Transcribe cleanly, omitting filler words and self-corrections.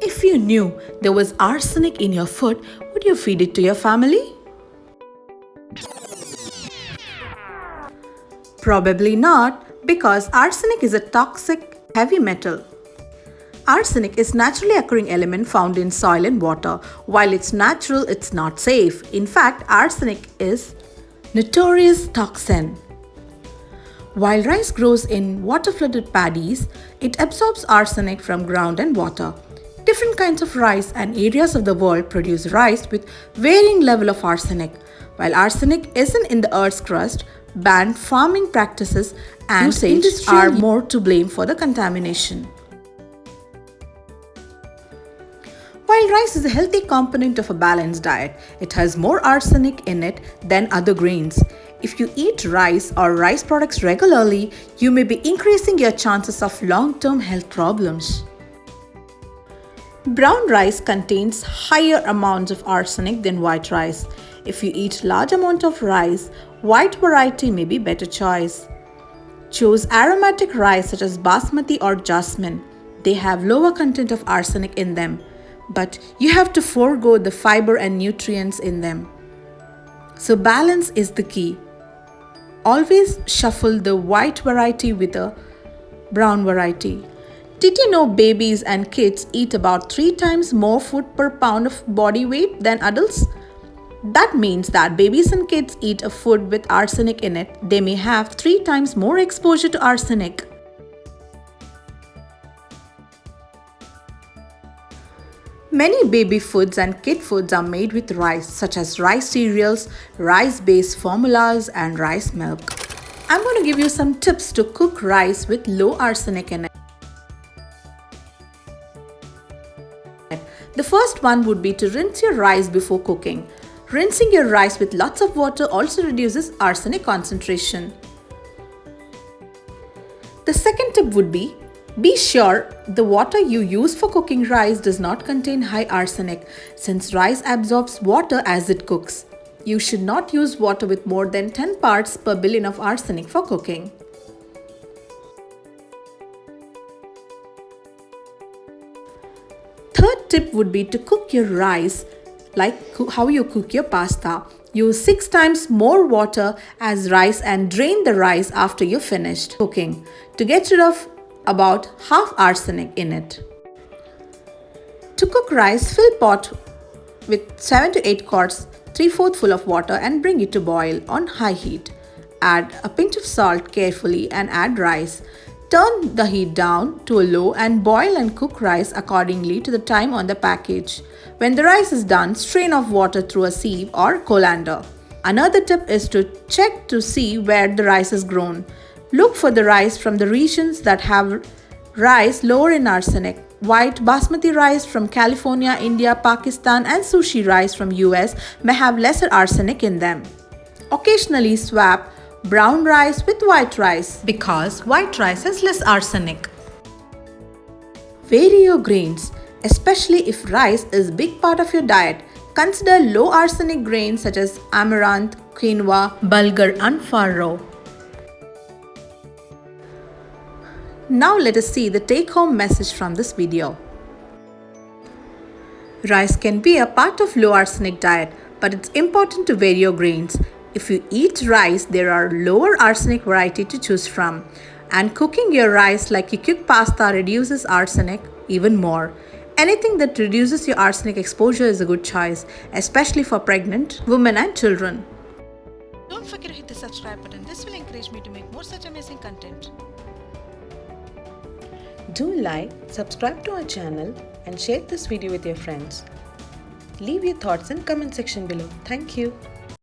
If you knew there was arsenic in your food, would you feed it to your family? Probably not, because arsenic is a toxic heavy metal. Arsenic is naturally occurring element found in soil and water. While it's natural, it's not safe. In fact, arsenic is notorious toxin. While rice grows in water-flooded paddies, it absorbs arsenic from ground and water. Different kinds of rice and areas of the world produce rice with varying level of arsenic. While arsenic isn't in the earth's crust, banned farming practices and usage are more to blame for the contamination. While rice is a healthy component of a balanced diet, it has more arsenic in it than other grains. If you eat rice or rice products regularly, you may be increasing your chances of long-term health problems. Brown rice contains higher amounts of arsenic than white rice. If you eat large amount of rice, white variety may be better choice. Choose aromatic rice such as basmati or jasmine. They have lower content of arsenic in them, but you have to forego the fiber and nutrients in them. So balance is the key. Always shuffle the white variety with a brown variety. Did you know babies and kids eat about 3 times more food per pound of body weight than adults? That means that babies and kids eat a food with arsenic in it, they may have 3 times more exposure to arsenic. Many baby foods and kid foods are made with rice, such as rice cereals, rice-based formulas, and rice milk. I'm going to give you some tips to cook rice with low arsenic in it. The first one would be to rinse your rice before cooking. Rinsing your rice with lots of water also reduces arsenic concentration. The second tip would be sure the water you use for cooking rice does not contain high arsenic, since rice absorbs water as it cooks. You should not use water with more than 10 parts per billion of arsenic for cooking. Third tip would be to cook your rice like how you cook your pasta. Use 6 times more water as rice and drain the rice after you're finished cooking to get rid of about half arsenic in it. To cook rice, fill pot with 7 to 8 quarts, 3/4 full of water and bring it to boil on high heat. Add a pinch of salt carefully and add rice. Turn the heat down to a low and boil and cook rice accordingly to the time on the package. When the rice is done, strain off water through a sieve or colander. Another tip is to check to see where the rice is grown. Look for the rice from the regions that have rice lower in arsenic. White basmati rice from California, India, Pakistan, and sushi rice from US may have lesser arsenic in them. Occasionally swap brown rice with white rice because white rice has less arsenic. Vary your grains, especially if rice is a big part of your diet. Consider low arsenic grains such as amaranth, quinoa, bulgur, and farro. Now let us see the take-home message from this video. Rice can be a part of low arsenic diet, but it's important to vary your grains. If you eat rice, there are lower arsenic variety to choose from. And cooking your rice like you cook pasta reduces arsenic even more. Anything that reduces your arsenic exposure is a good choice, especially for pregnant women and children. Don't forget to hit the subscribe button. This will encourage me to make more such amazing content. Do like, subscribe to our channel and share this video with your friends. Leave your thoughts in comment section below. Thank you.